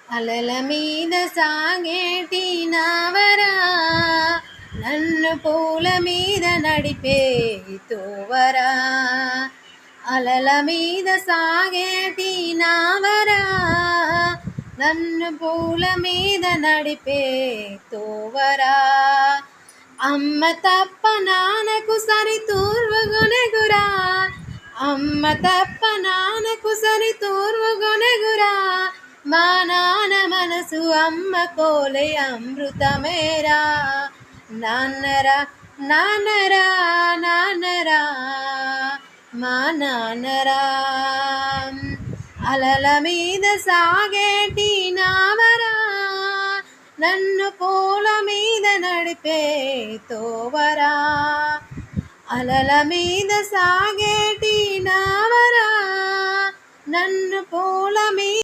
అలల మీద సాగేటి నావరా, నన్ను పూల మీద నడిపే తోవరా. అలల మీద సాగేటి నావరా, నన్ను పూల మీద నడిపే తోవరా. అమ్మ తప్ప నాన్నకు సరి తూర్వగొనెగురా, అమ్మ తప్ప నాన్నకు సరి తూర్వగొనెగురా. మా నాన్న మనసు అమ్మ కోలే అమృతమేరా. నాన్నరా నాన్నరా నాన్నరా మా నాన్నరా. అలల మీద సాగేటి నావరా, నన్ను పూల మీద నడిపే తోవరా. అలల మీద సాగేటి నావరా, నన్ను పూల మీద